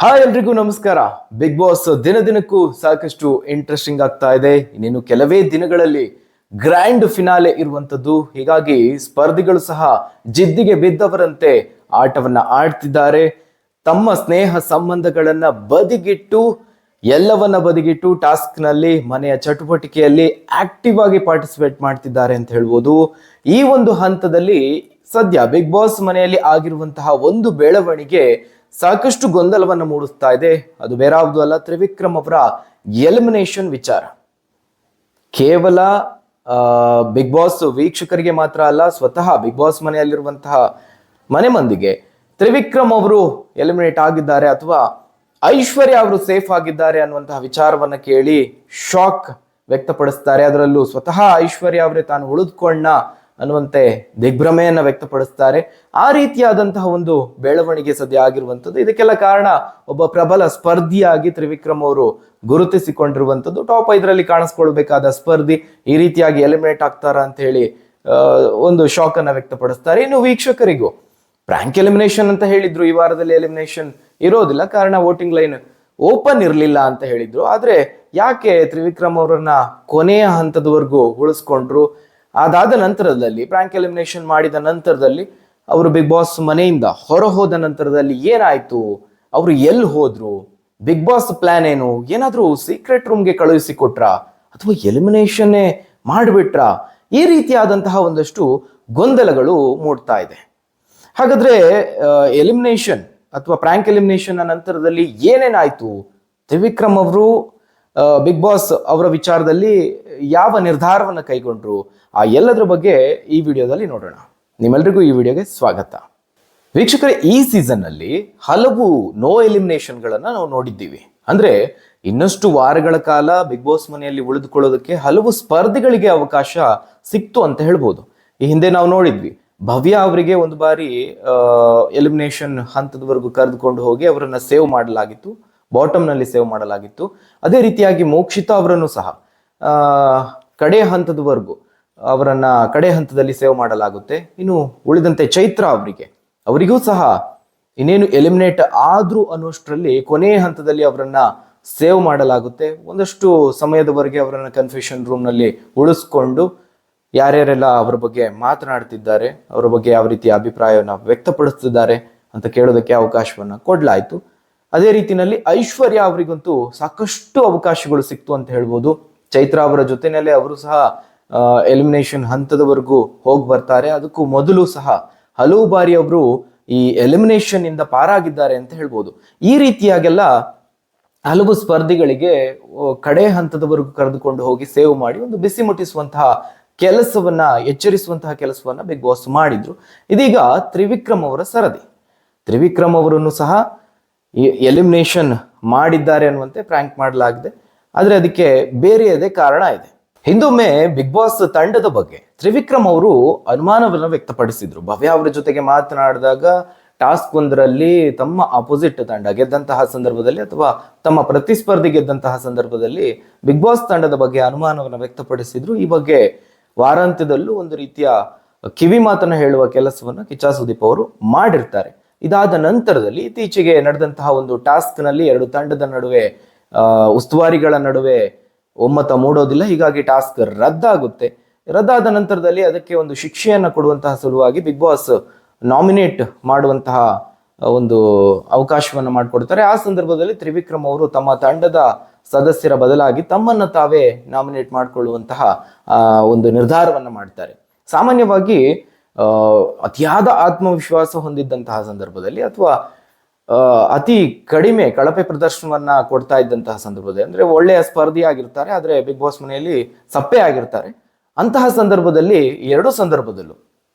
Hi ಎಲ್ರಿಗೂ ನಮಸ್ಕಾರ. Big boss ದಿನ ದಿನಕ್ಕೂ ಸಾಕಷ್ಟು ಇಂಟ್ರೆಸ್ಟಿಂಗ್ ಆಗ್ತಾ ಇದೆ. ಇನ್ನೇನು ಕೆಲವೇ ದಿನಗಳಲ್ಲಿ ಗ್ರ್ಯಾಂಡ್ ಫಿನಾಲೆ ಇರುವಂತದ್ದು. ಹೀಗಾಗಿ ಸ್ಪರ್ಧಿಗಳು ಸಹ ಜಿದ್ದಿಗೆ ಬಿದ್ದವರಂತೆ ಆಟವನ್ನ ಆಡ್ತಿದ್ದಾರೆ. ತಮ್ಮ ಸ್ನೇಹ ಸಂಬಂಧಗಳನ್ನ ಬದಿಗಿಟ್ಟು ಎಲ್ಲವನ್ನ ಬದಿಗಿಟ್ಟು ಟಾಸ್ಕ್ ನಲ್ಲಿ ಮನೆಯ ಚಟುವಟಿಕೆಯಲ್ಲಿ ಆಕ್ಟಿವ್ ಆಗಿ ಪಾರ್ಟಿಸಿಪೇಟ್ ಮಾಡ್ತಿದ್ದಾರೆ ಅಂತ ಹೇಳ್ಬೋದು. ಈ ಒಂದು ಹಂತದಲ್ಲಿ ಸದ್ಯ ಬಿಗ್ ಬಾಸ್ ಮನೆಯಲ್ಲಿ ಆಗಿರುವಂತಹ ಒಂದು ಬೆಳವಣಿಗೆ ಸಾಕಷ್ಟು ಗೊಂದಲವನ್ನು ಮೂಡಿಸ್ತಾ ಇದೆ. ಅದು ಬೇರಾವುದು ಅಲ್ಲ, ತ್ರಿವಿಕ್ರಮ್ ಅವರ ಎಲಿಮಿನೇಷನ್ ವಿಚಾರ. ಕೇವಲ ಬಿಗ್ ಬಾಸ್ ವೀಕ್ಷಕರಿಗೆ ಮಾತ್ರ ಅಲ್ಲ, ಸ್ವತಃ ಬಿಗ್ ಬಾಸ್ ಮನೆಯಲ್ಲಿರುವಂತಹ ಮನೆ ಮಂದಿಗೆ ತ್ರಿವಿಕ್ರಮ್ ಅವರು ಎಲಿಮಿನೇಟ್ ಆಗಿದ್ದಾರೆ ಅಥವಾ ಐಶ್ವರ್ಯ ಅವರು ಸೇಫ್ ಆಗಿದ್ದಾರೆ ಅನ್ನುವಂತಹ ವಿಚಾರವನ್ನ ಕೇಳಿ ಶಾಕ್ ವ್ಯಕ್ತಪಡಿಸ್ತಾರೆ. ಅದರಲ್ಲೂ ಸ್ವತಃ ಐಶ್ವರ್ಯ ಅವರೇ ತಾನು ಉಳಿದುಕೊಂಡ ಅನ್ನುವಂತೆ ದಿಗ್ಭ್ರಮೆಯನ್ನ ವ್ಯಕ್ತಪಡಿಸ್ತಾರೆ. ಆ ರೀತಿಯಾದಂತಹ ಒಂದು ಬೆಳವಣಿಗೆ ಸದ್ಯ ಆಗಿರುವಂಥದ್ದು. ಇದಕ್ಕೆಲ್ಲ ಕಾರಣ ಒಬ್ಬ ಪ್ರಬಲ ಸ್ಪರ್ಧಿಯಾಗಿ ತ್ರಿವಿಕ್ರಮ್ ಅವರು ಗುರುತಿಸಿಕೊಂಡಿರುವಂಥದ್ದು. ಟಾಪ್ 5ರಲ್ಲಿ ಕಾಣಿಸ್ಕೊಳ್ಬೇಕಾದ ಸ್ಪರ್ಧಿ ಈ ರೀತಿಯಾಗಿ ಎಲಿಮಿನೇಟ್ ಆಗ್ತಾರ ಅಂತ ಹೇಳಿ ಒಂದು ಶಾಕ್ ಅನ್ನ ವ್ಯಕ್ತಪಡಿಸ್ತಾರೆ. ಇನ್ನು ವೀಕ್ಷಕರಿಗೂ ಪ್ರ್ಯಾಂಕ್ ಎಲಿಮಿನೇಷನ್ ಅಂತ ಹೇಳಿದ್ರು, ಈ ವಾರದಲ್ಲಿ ಎಲಿಮಿನೇಷನ್ ಇರೋದಿಲ್ಲ, ಕಾರಣ ವೋಟಿಂಗ್ ಲೈನ್ ಓಪನ್ ಇರಲಿಲ್ಲ ಅಂತ ಹೇಳಿದ್ರು. ಆದ್ರೆ ಯಾಕೆ ತ್ರಿವಿಕ್ರಮ್ ಅವರನ್ನ ಕೊನೆಯ ಹಂತದವರೆಗೂ ಉಳಿಸ್ಕೊಂಡ್ರು? ಅದಾದ ನಂತರದಲ್ಲಿ ಪ್ರ್ಯಾಂಕ್ ಎಲಿಮಿನೇಷನ್ ಮಾಡಿದ ನಂತರದಲ್ಲಿ ಅವರು ಬಿಗ್ ಬಾಸ್ ಮನೆಯಿಂದ ಹೊರ ಹೋದ ನಂತರದಲ್ಲಿ ಏನಾಯ್ತು, ಅವರು ಎಲ್ಲಿ ಹೋದ್ರು, ಬಿಗ್ ಬಾಸ್ ಪ್ಲಾನ್ ಏನು, ಏನಾದ್ರೂ ಸೀಕ್ರೆಟ್ ರೂಮ್ಗೆ ಕಳುಹಿಸಿ ಕೊಟ್ರ ಅಥವಾ ಎಲಿಮಿನೇಷನ್ ಮಾಡಿಬಿಟ್ರ? ಈ ರೀತಿಯಾದಂತಹ ಒಂದಷ್ಟು ಗೊಂದಲಗಳು ಮೂಡ್ತಾ ಇದೆ. ಹಾಗಾದ್ರೆ ಎಲಿಮಿನೇಷನ್ ಅಥವಾ ಪ್ರ್ಯಾಂಕ್ ಎಲಿಮಿನೇಷನ್ ನಂತರದಲ್ಲಿ ಏನೇನಾಯ್ತು, ತ್ರಿವಿಕ್ರಮ್ ಅವರು ಬಿಗ್ ಬಾಸ್ ಅವರ ವಿಚಾರದಲ್ಲಿ ಯಾವ ನಿರ್ಧಾರವನ್ನು ಕೈಗೊಂಡ್ರು, ಆ ಎಲ್ಲದರ ಬಗ್ಗೆ ಈ ವಿಡಿಯೋದಲ್ಲಿ ನೋಡೋಣ. ನಿಮ್ಮೆಲ್ಲರಿಗೂ ಈ ವಿಡಿಯೋಗೆ ಸ್ವಾಗತ. ವೀಕ್ಷಕರೇ, ಈ ಸೀಸನ್ ಅಲ್ಲಿ ಹಲವು ನೋ ಎಲಿಮಿನೇಷನ್ ಗಳನ್ನ ನಾವು ನೋಡಿದ್ದೀವಿ. ಅಂದ್ರೆ ಇನ್ನಷ್ಟು ವಾರಗಳ ಕಾಲ ಬಿಗ್ ಬಾಸ್ ಮನೆಯಲ್ಲಿ ಉಳಿದುಕೊಳ್ಳೋದಕ್ಕೆ ಹಲವು ಸ್ಪರ್ಧಿಗಳಿಗೆ ಅವಕಾಶ ಸಿಕ್ತು ಅಂತ ಹೇಳ್ಬೋದು. ಈ ಹಿಂದೆ ನಾವು ನೋಡಿದ್ವಿ, ಭವ್ಯ ಅವರಿಗೆ ಒಂದು ಬಾರಿ ಎಲಿಮಿನೇಷನ್ ಹಂತದವರೆಗೂ ಕರೆದುಕೊಂಡು ಹೋಗಿ ಅವರನ್ನ ಸೇವ್ ಮಾಡಲಾಗಿತ್ತು, ಬಾಟಮ್ ನಲ್ಲಿ ಸೇವ್ ಮಾಡಲಾಗಿತ್ತು. ಅದೇ ರೀತಿಯಾಗಿ ಮೋಕ್ಷಿತಾ ಅವರನ್ನು ಸಹ ಕಡೆ ಹಂತದವರೆಗೂ ಅವರನ್ನ ಕಡೆ ಹಂತದಲ್ಲಿ ಸೇವ್ ಮಾಡಲಾಗುತ್ತೆ. ಇನ್ನು ಉಳಿದಂತೆ ಚೈತ್ರ ಅವರಿಗೂ ಸಹ ಇನ್ನೇನು ಎಲಿಮಿನೇಟ್ ಆದ್ರು ಅನ್ನೋಷ್ಟರಲ್ಲಿ ಕೊನೆಯ ಹಂತದಲ್ಲಿ ಅವರನ್ನ ಸೇವ್ ಮಾಡಲಾಗುತ್ತೆ. ಒಂದಷ್ಟು ಸಮಯದವರೆಗೆ ಅವರನ್ನ ಕನ್ಫ್ಯೂಷನ್ ರೂಮ್ ನಲ್ಲಿ ಉಳಿಸ್ಕೊಂಡು ಯಾರ್ಯಾರೆಲ್ಲ ಅವರ ಬಗ್ಗೆ ಮಾತನಾಡ್ತಿದ್ದಾರೆ, ಅವರ ಬಗ್ಗೆ ಯಾವ ರೀತಿಯ ಅಭಿಪ್ರಾಯವನ್ನು ವ್ಯಕ್ತಪಡಿಸ್ತಿದ್ದಾರೆ ಅಂತ ಕೇಳೋದಕ್ಕೆ ಅವಕಾಶವನ್ನ ಕೊಡ್ಲಾಯ್ತು. ಅದೇ ರೀತಿಯಲ್ಲಿ ಐಶ್ವರ್ಯ ಅವರಿಗಂತೂ ಸಾಕಷ್ಟು ಅವಕಾಶಗಳು ಸಿಕ್ತು ಅಂತ ಹೇಳ್ಬೋದು. ಚೈತ್ರ ಅವರ ಜೊತೆನಲ್ಲೇ ಅವರು ಸಹ ಎಲಿಮಿನೇಷನ್ ಹಂತದವರೆಗೂ ಹೋಗಿ ಬರ್ತಾರೆ. ಅದಕ್ಕೂ ಮೊದಲು ಸಹ ಹಲವು ಬಾರಿ ಅವರು ಈ ಎಲಿಮಿನೇಷನ್ ಇಂದ ಪಾರಾಗಿದ್ದಾರೆ ಅಂತ ಹೇಳ್ಬೋದು. ಈ ರೀತಿಯಾಗೆಲ್ಲ ಹಲವು ಸ್ಪರ್ಧಿಗಳಿಗೆ ಕಡೆ ಹಂತದವರೆಗೂ ಕರೆದುಕೊಂಡು ಹೋಗಿ ಸೇವ್ ಮಾಡಿ ಒಂದು ಬಿಸಿ ಮುಟ್ಟಿಸುವಂತಹ ಕೆಲಸವನ್ನ, ಎಚ್ಚರಿಸುವಂತಹ ಕೆಲಸವನ್ನ ಬಿಗ್ ಬಾಸ್ ಮಾಡಿದ್ರು. ಇದೀಗ ತ್ರಿವಿಕ್ರಮ್ ಅವರ ಸರದಿ. ತ್ರಿವಿಕ್ರಮ್ ಅವರನ್ನು ಸಹ ಎಲಿಮಿನೇಷನ್ ಮಾಡಿದ್ದಾರೆ ಅನ್ನುವಂತೆ ಪ್ರ್ಯಾಂಕ್ ಮಾಡಲಾಗಿದೆ. ಆದ್ರೆ ಅದಕ್ಕೆ ಬೇರೆಯದೇ ಕಾರಣ ಇದೆ. ಹಿಂದೊಮ್ಮೆ ಬಿಗ್ ಬಾಸ್ ತಂಡದ ಬಗ್ಗೆ ತ್ರಿವಿಕ್ರಮ್ ಅವರು ಅನುಮಾನವನ್ನು ವ್ಯಕ್ತಪಡಿಸಿದ್ರು. ಭವ್ಯ ಅವರ ಜೊತೆಗೆ ಮಾತನಾಡಿದಾಗ ಟಾಸ್ಕ್ ಒಂದರಲ್ಲಿ ತಮ್ಮ ಅಪೋಸಿಟ್ ತಂಡ ಗೆದ್ದಂತಹ ಸಂದರ್ಭದಲ್ಲಿ ಅಥವಾ ತಮ್ಮ ಪ್ರತಿಸ್ಪರ್ಧಿ ಗೆದ್ದಂತಹ ಸಂದರ್ಭದಲ್ಲಿ ಬಿಗ್ ಬಾಸ್ ತಂಡದ ಬಗ್ಗೆ ಅನುಮಾನವನ್ನು ವ್ಯಕ್ತಪಡಿಸಿದ್ರು. ಈ ಬಗ್ಗೆ ವಾರಾಂತ್ಯದಲ್ಲೂ ಒಂದು ರೀತಿಯ ಕಿವಿ ಮಾತನ್ನ ಹೇಳುವ ಕೆಲಸವನ್ನ ಕಿಚ್ಚ ಸುದೀಪ್ ಅವರು ಮಾಡಿರ್ತಾರೆ. ಇದಾದ ನಂತರದಲ್ಲಿ ಇತ್ತೀಚೆಗೆ ನಡೆದಂತಹ ಒಂದು ಟಾಸ್ಕ್ ನಲ್ಲಿ ಎರಡು ತಂಡದ ನಡುವೆ ಉಸ್ತುವಾರಿಗಳ ನಡುವೆ ಒಮ್ಮತ ಮೂಡೋದಿಲ್ಲ. ಹೀಗಾಗಿ ಟಾಸ್ಕ್ ರದ್ದಾಗುತ್ತೆ. ರದ್ದಾದ ನಂತರದಲ್ಲಿ ಅದಕ್ಕೆ ಒಂದು ಶಿಕ್ಷೆಯನ್ನ ಕೊಡುವಂತಹ ಸಲುವಾಗಿ ಬಿಗ್ ಬಾಸ್ ನಾಮಿನೇಟ್ ಮಾಡುವಂತಹ ಒಂದು ಅವಕಾಶವನ್ನ ಮಾಡಿಕೊಡ್ತಾರೆ. ಆ ಸಂದರ್ಭದಲ್ಲಿ ತ್ರಿವಿಕ್ರಮ್ ಅವರು ತಮ್ಮ ತಂಡದ ಸದಸ್ಯರ ಬದಲಾಗಿ ತಮ್ಮನ್ನ ತಾವೇ ನಾಮಿನೇಟ್ ಮಾಡಿಕೊಳ್ಳುವಂತಹ ಒಂದು ನಿರ್ಧಾರವನ್ನ ಮಾಡ್ತಾರೆ. ಸಾಮಾನ್ಯವಾಗಿ ಅತಿಯಾದ ಆತ್ಮವಿಶ್ವಾಸ ಹೊಂದಿದ್ದಂತಹ ಸಂದರ್ಭದಲ್ಲಿ ಅಥವಾ ಅತಿ ಕಡಿಮೆ ಕಳಪೆ ಪ್ರದರ್ಶನವನ್ನ ಕೊಡ್ತಾ ಇದ್ದಂತಹ ಸಂದರ್ಭದಲ್ಲಿ, ಅಂದ್ರೆ ಒಳ್ಳೆಯ ಸ್ಪರ್ಧಿ ಆಗಿರ್ತಾರೆ ಆದ್ರೆ ಬಿಗ್ ಬಾಸ್ ಮನೆಯಲ್ಲಿ ಸಪ್ಪೆ ಆಗಿರ್ತಾರೆ, ಅಂತಹ ಸಂದರ್ಭದಲ್ಲಿ ಎರಡು ಸಂದರ್ಭದಲ್ಲೂ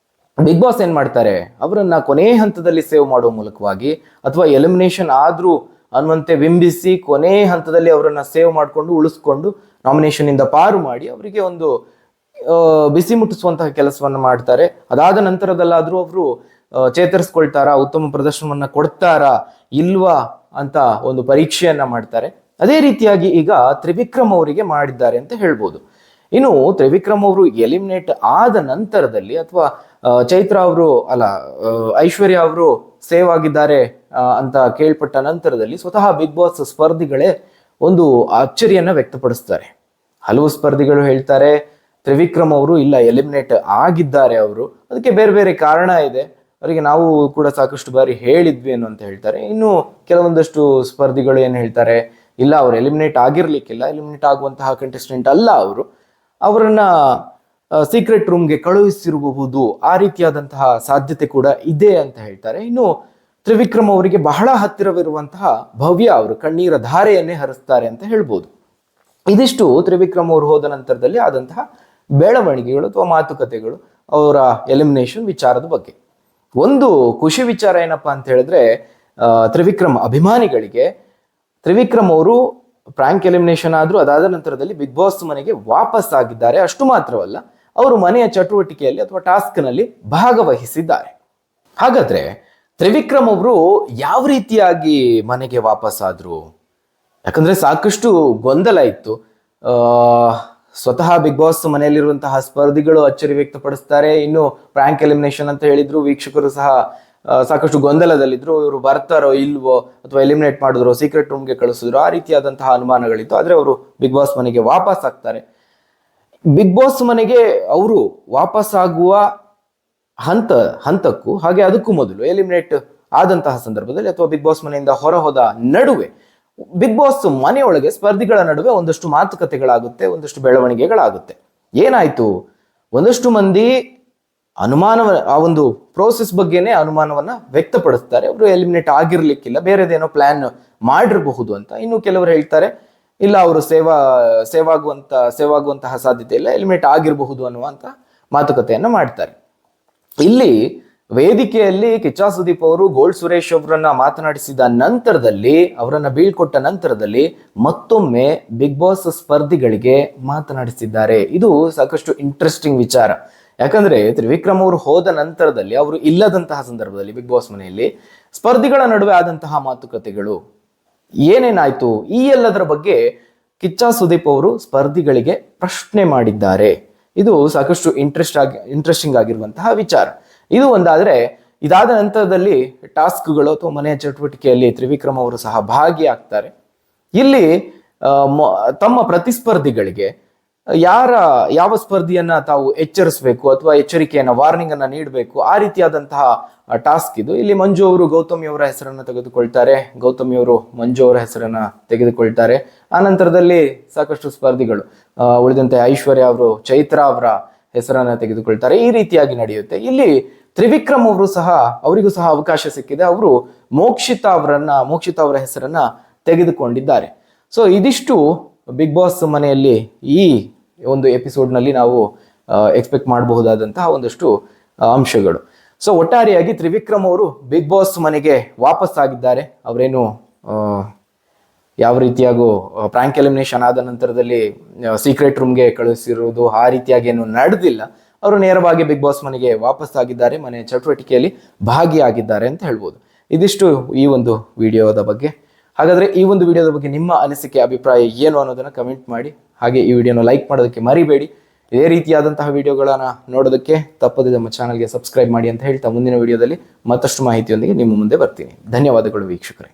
ಬಿಗ್ ಬಾಸ್ ಏನ್ ಮಾಡ್ತಾರೆ, ಅವರನ್ನ ಕೊನೆಯ ಹಂತದಲ್ಲಿ ಸೇವ್ ಮಾಡುವ ಮೂಲಕವಾಗಿ ಅಥವಾ ಎಲಿಮಿನೇಷನ್ ಆದ್ರೂ ಅನ್ನುವಂತೆ ಬಿಂಬಿಸಿ ಕೊನೆಯ ಹಂತದಲ್ಲಿ ಅವರನ್ನ ಸೇವ್ ಮಾಡಿಕೊಂಡು ಉಳಿಸ್ಕೊಂಡು ನಾಮಿನೇಷನ್ ಇಂದ ಪಾರು ಮಾಡಿ ಅವರಿಗೆ ಒಂದು ಬಿಸಿ ಮುಟ್ಟಿಸುವಂತಹ ಕೆಲಸವನ್ನ ಮಾಡ್ತಾರೆ. ಅದಾದ ನಂತರದಲ್ಲಾದ್ರೂ ಅವರು ಚೇತರಿಸ್ಕೊಳ್ತಾರಾ, ಉತ್ತಮ ಪ್ರದರ್ಶನವನ್ನ ಕೊಡ್ತಾರಾ ಇಲ್ವಾ ಅಂತ ಒಂದು ಪರೀಕ್ಷೆಯನ್ನ ಮಾಡ್ತಾರೆ. ಅದೇ ರೀತಿಯಾಗಿ ಈಗ ತ್ರಿವಿಕ್ರಮ್ ಅವರಿಗೆ ಮಾಡಿದ್ದಾರೆ ಅಂತ ಹೇಳ್ಬೋದು. ಇನ್ನು ತ್ರಿವಿಕ್ರಮ್ ಅವರು ಎಲಿಮಿನೇಟ್ ಆದ ನಂತರದಲ್ಲಿ ಅಥವಾ ಚೈತ್ರ ಅವರು ಐಶ್ವರ್ಯ ಅವರು ಸೇವ್ ಆಗಿದ್ದಾರೆ ಅಂತ ಕೇಳ್ಪಟ್ಟ ನಂತರದಲ್ಲಿ ಸ್ವತಃ ಬಿಗ್ ಬಾಸ್ ಸ್ಪರ್ಧಿಗಳೇ ಒಂದು ಅಚ್ಚರಿಯನ್ನ ವ್ಯಕ್ತಪಡಿಸ್ತಾರೆ. ಹಲವು ಸ್ಪರ್ಧಿಗಳು ಹೇಳ್ತಾರೆ ತ್ರಿವಿಕ್ರಮ್ ಅವರು ಇಲ್ಲ, ಎಲಿಮಿನೇಟ್ ಆಗಿದ್ದಾರೆ ಅವರು, ಅದಕ್ಕೆ ಬೇರೆ ಬೇರೆ ಕಾರಣ ಇದೆ, ಅವರಿಗೆ ನಾವು ಕೂಡ ಸಾಕಷ್ಟು ಬಾರಿ ಹೇಳಿದ್ವಿ ಅನ್ನುವಂತ ಹೇಳ್ತಾರೆ. ಇನ್ನು ಕೆಲವೊಂದಷ್ಟು ಸ್ಪರ್ಧಿಗಳು ಏನು ಹೇಳ್ತಾರೆ, ಇಲ್ಲ ಅವ್ರು ಎಲಿಮಿನೇಟ್ ಆಗಿರ್ಲಿಕ್ಕಿಲ್ಲ, ಎಲಿಮಿನೇಟ್ ಆಗುವಂತಹ ಕಂಟೆಸ್ಟೆಂಟ್ ಅಲ್ಲ ಅವರು, ಅವರನ್ನ ಸೀಕ್ರೆಟ್ ರೂಮ್ಗೆ ಕಳುಹಿಸಿರಬಹುದು, ಆ ರೀತಿಯಾದಂತಹ ಸಾಧ್ಯತೆ ಕೂಡ ಇದೆ ಅಂತ ಹೇಳ್ತಾರೆ. ಇನ್ನು ತ್ರಿವಿಕ್ರಮ್ ಅವರಿಗೆ ಬಹಳ ಹತ್ತಿರವಿರುವಂತಹ ಭವ್ಯ ಅವರು ಕಣ್ಣೀರ ಧಾರೆಯನ್ನೇ ಹರಿಸ್ತಾರೆ ಅಂತ ಹೇಳ್ಬೋದು. ಇದಿಷ್ಟು ತ್ರಿವಿಕ್ರಮ್ ಅವರು ಹೋದ ನಂತರದಲ್ಲಿ ಆದಂತಹ ಬೆಳವಣಿಗೆಗಳು ಅಥವಾ ಮಾತುಕತೆಗಳು, ಅವರ ಎಲಿಮಿನೇಷನ್ ವಿಚಾರದ ಬಗ್ಗೆ. ಒಂದು ಖುಷಿ ವಿಚಾರ ಏನಪ್ಪಾ ಅಂತ ಹೇಳಿದ್ರೆ, ತ್ರಿವಿಕ್ರಮ್ ಅಭಿಮಾನಿಗಳಿಗೆ ತ್ರಿವಿಕ್ರಮ್ ಅವರು ಪ್ರಾಂಕ್ ಎಲಿಮಿನೇಷನ್ ಆದ್ರೂ ಅದಾದ ನಂತರದಲ್ಲಿ ಬಿಗ್ ಬಾಸ್ ಮನೆಗೆ ವಾಪಸ್ ಆಗಿದ್ದಾರೆ. ಅಷ್ಟು ಮಾತ್ರವಲ್ಲ, ಅವರು ಮನೆಯ ಚಟುವಟಿಕೆಯಲ್ಲಿ ಅಥವಾ ಟಾಸ್ಕ್ ನಲ್ಲಿ ಭಾಗವಹಿಸಿದ್ದಾರೆ. ಹಾಗಾದ್ರೆ ತ್ರಿವಿಕ್ರಮ್ ಅವರು ಯಾವ ರೀತಿಯಾಗಿ ಮನೆಗೆ ವಾಪಸ್ ಆದ್ರು? ಯಾಕಂದ್ರೆ ಸಾಕಷ್ಟು ಗೊಂದಲ ಇತ್ತು. ಸ್ವತಃ ಬಿಗ್ ಬಾಸ್ ಮನೆಯಲ್ಲಿರುವಂತಹ ಸ್ಪರ್ಧಿಗಳು ಅಚ್ಚರಿ ವ್ಯಕ್ತಪಡಿಸ್ತಾರೆ. ಇನ್ನು ಪ್ರಾಂಕ್ ಎಲಿಮಿನೇಷನ್ ಅಂತ ಹೇಳಿದ್ರು, ವೀಕ್ಷಕರು ಸಹ ಸಾಕಷ್ಟು ಗೊಂದಲದಲ್ಲಿದ್ರು, ಇವರು ಬರ್ತಾರೋ ಇಲ್ವೋ ಅಥವಾ ಎಲಿಮಿನೇಟ್ ಮಾಡಿದ್ರು, ಸೀಕ್ರೆಟ್ ರೂಮ್ಗೆ ಕಳಿಸಿದ್ರು, ಆ ರೀತಿಯಾದಂತಹ ಅನುಮಾನಗಳಿತ್ತು. ಆದ್ರೆ ಅವರು ಬಿಗ್ ಬಾಸ್ ಮನೆಗೆ ವಾಪಸ್ ಆಗ್ತಾರೆ. ಬಿಗ್ ಬಾಸ್ ಮನೆಗೆ ಅವರು ವಾಪಸ್ ಆಗುವ ಹಂತಕ್ಕೂ ಹಾಗೆ ಅದಕ್ಕೂ ಮೊದಲು ಎಲಿಮಿನೇಟ್ ಆದಂತಹ ಸಂದರ್ಭದಲ್ಲಿ ಅಥವಾ ಬಿಗ್ ಬಾಸ್ ಮನೆಯಿಂದ ಹೊರಹೋದ ನಡುವೆ ಬಿಗ್ ಬಾಸ್ ಮನೆಯೊಳಗೆ ಸ್ಪರ್ಧಿಗಳ ನಡುವೆ ಒಂದಷ್ಟು ಮಾತುಕತೆಗಳಾಗುತ್ತೆ, ಒಂದಷ್ಟು ಬೆಳವಣಿಗೆಗಳಾಗುತ್ತೆ. ಏನಾಯ್ತು? ಒಂದಷ್ಟು ಮಂದಿ ಆ ಒಂದು ಪ್ರೋಸೆಸ್ ಬಗ್ಗೆನೇ ಅನುಮಾನವನ್ನ ವ್ಯಕ್ತಪಡಿಸ್ತಾರೆ. ಅವರು ಎಲಿಮಿನೇಟ್ ಆಗಿರ್ಲಿಕ್ಕಿಲ್ಲ, ಬೇರೆದೇನೋ ಪ್ಲಾನ್ ಮಾಡಿರಬಹುದು ಅಂತ. ಇನ್ನು ಕೆಲವರು ಹೇಳ್ತಾರೆ ಇಲ್ಲ, ಅವರು ಸೇವ್ ಆಗುವಂತಹ ಸಾಧ್ಯತೆ ಇಲ್ಲ, ಎಲಿಮಿನೇಟ್ ಆಗಿರಬಹುದು ಅನ್ನುವಂತ ಮಾತುಕತೆಯನ್ನ ಮಾಡ್ತಾರೆ. ಇಲ್ಲಿ ವೇದಿಕೆಯಲ್ಲಿ ಕಿಚ್ಚ ಸುದೀಪ್ ಅವರು ಗೋಲ್ಡ್ ಸುರೇಶ್ ಅವರನ್ನ ಮಾತನಾಡಿಸಿದ ನಂತರದಲ್ಲಿ, ಅವರನ್ನ ಬೀಳ್ಕೊಟ್ಟ ನಂತರದಲ್ಲಿ ಮತ್ತೊಮ್ಮೆ ಬಿಗ್ ಬಾಸ್ ಸ್ಪರ್ಧಿಗಳಿಗೆ ಮಾತನಾಡಿಸಿದ್ದಾರೆ. ಇದು ಸಾಕಷ್ಟು ಇಂಟ್ರೆಸ್ಟಿಂಗ್ ವಿಚಾರ. ಯಾಕಂದ್ರೆ ತ್ರಿವಿಕ್ರಮ್ ಅವರು ಹೋದ ನಂತರದಲ್ಲಿ, ಅವರು ಇಲ್ಲದಂತಹ ಸಂದರ್ಭದಲ್ಲಿ ಬಿಗ್ ಬಾಸ್ ಮನೆಯಲ್ಲಿ ಸ್ಪರ್ಧಿಗಳ ನಡುವೆ ಆದಂತಹ ಮಾತುಕತೆಗಳು ಏನೇನಾಯ್ತು, ಈ ಎಲ್ಲದರ ಬಗ್ಗೆ ಕಿಚ್ಚ ಸುದೀಪ್ ಅವರು ಸ್ಪರ್ಧಿಗಳಿಗೆ ಪ್ರಶ್ನೆ ಮಾಡಿದ್ದಾರೆ. ಇದು ಸಾಕಷ್ಟು ಇಂಟ್ರೆಸ್ಟಿಂಗ್ ಆಗಿರುವಂತಹ ವಿಚಾರ. ಇದು ಒಂದಾದ್ರೆ, ಇದಾದ ನಂತರದಲ್ಲಿ ಟಾಸ್ಕ್ಗಳು ಅಥವಾ ಮನೆಯ ಚಟುವಟಿಕೆಯಲ್ಲಿ ತ್ರಿವಿಕ್ರಮ್ ಅವರು ಸಹ ಭಾಗಿಯಾಗ್ತಾರೆ. ಇಲ್ಲಿ ತಮ್ಮ ಪ್ರತಿಸ್ಪರ್ಧಿಗಳಿಗೆ ಯಾವ ಸ್ಪರ್ಧಿಯನ್ನ ತಾವು ಎಚ್ಚರಿಸಬೇಕು ಅಥವಾ ಎಚ್ಚರಿಕೆಯನ್ನ ವಾರ್ನಿಂಗ್ ಅನ್ನ ನೀಡಬೇಕು, ಆ ರೀತಿಯಾದಂತಹ ಟಾಸ್ಕ್ ಇದು. ಇಲ್ಲಿ ಮಂಜು ಅವರು ಗೌತಮಿ ಅವರ ಹೆಸರನ್ನ ತೆಗೆದುಕೊಳ್ತಾರೆ, ಗೌತಮಿ ಅವರು ಮಂಜು ಅವರ ಹೆಸರನ್ನ ತೆಗೆದುಕೊಳ್ತಾರೆ. ಆ ನಂತರದಲ್ಲಿ ಸಾಕಷ್ಟು ಸ್ಪರ್ಧಿಗಳು ಉಳಿದಂತೆ ಐಶ್ವರ್ಯ ಅವರು ಚೈತ್ರ ಅವರ ಹೆಸರನ್ನ ತೆಗೆದುಕೊಳ್ತಾರೆ. ಈ ರೀತಿಯಾಗಿ ನಡೆಯುತ್ತೆ. ಇಲ್ಲಿ ತ್ರಿವಿಕ್ರಮ್ ಅವರು ಅವರಿಗೂ ಸಹ ಅವಕಾಶ ಸಿಕ್ಕಿದೆ. ಅವರು ಮೋಕ್ಷಿತಾ ಅವರ ಹೆಸರನ್ನ ತೆಗೆದುಕೊಂಡಿದ್ದಾರೆ. ಸೊ ಇದಿಷ್ಟು ಬಿಗ್ ಬಾಸ್ ಮನೆಯಲ್ಲಿ ಈ ಒಂದು ಎಪಿಸೋಡ್ ನಲ್ಲಿ ನಾವು ಎಕ್ಸ್ಪೆಕ್ಟ್ ಮಾಡಬಹುದಾದಂತಹ ಒಂದಷ್ಟು ಅಂಶಗಳು. ಸೊ ಒಟ್ಟಾರೆಯಾಗಿ ತ್ರಿವಿಕ್ರಮ್ ಅವರು ಬಿಗ್ ಬಾಸ್ ಮನೆಗೆ ವಾಪಸ್ ಆಗಿದ್ದಾರೆ. ಅವರೇನು ಯಾವ ರೀತಿಯಾಗೂ ಪ್ರಾಂಕ್ ಎಲಿಮಿನೇಷನ್ ಆದ ನಂತರದಲ್ಲಿ ಸೀಕ್ರೆಟ್ ರೂಮ್ಗೆ ಕಳುಹಿಸಿರುವುದು ಆ ರೀತಿಯಾಗಿ ಏನು ನಡೆದಿಲ್ಲ. ಅವರು ನೇರವಾಗಿ ಬಿಗ್ ಬಾಸ್ ಮನೆಗೆ ವಾಪಸ್ ಆಗಿದ್ದಾರೆ, ಮನೆಯ ಚಟುವಟಿಕೆಯಲ್ಲಿ ಭಾಗಿಯಾಗಿದ್ದಾರೆ ಅಂತ ಹೇಳ್ಬೋದು. ಇದಿಷ್ಟು ಈ ಒಂದು ವಿಡಿಯೋದ ಬಗ್ಗೆ. ಹಾಗಾದ್ರೆ ಈ ಒಂದು ವಿಡಿಯೋದ ಬಗ್ಗೆ ನಿಮ್ಮ ಅನಿಸಿಕೆ, ಅಭಿಪ್ರಾಯ ಏನು ಅನ್ನೋದನ್ನ ಕಮೆಂಟ್ ಮಾಡಿ. ಹಾಗೆ ಈ ವಿಡಿಯೋನ ಲೈಕ್ ಮಾಡೋದಕ್ಕೆ ಮರಿಬೇಡಿ. ಇದೇ ರೀತಿಯಾದಂತಹ ವಿಡಿಯೋಗಳನ್ನ ನೋಡೋದಕ್ಕೆ ತಪ್ಪದೆ ನಮ್ಮ ಚಾನಲ್ಗೆ ಸಬ್ಸ್ಕ್ರೈಬ್ ಮಾಡಿ ಅಂತ ಹೇಳ್ತಾ ಮುಂದಿನ ವಿಡಿಯೋದಲ್ಲಿ ಮತ್ತಷ್ಟು ಮಾಹಿತಿಯೊಂದಿಗೆ ನಿಮ್ಮ ಮುಂದೆ ಬರ್ತೀನಿ. ಧನ್ಯವಾದಗಳು ವೀಕ್ಷಕರೇ.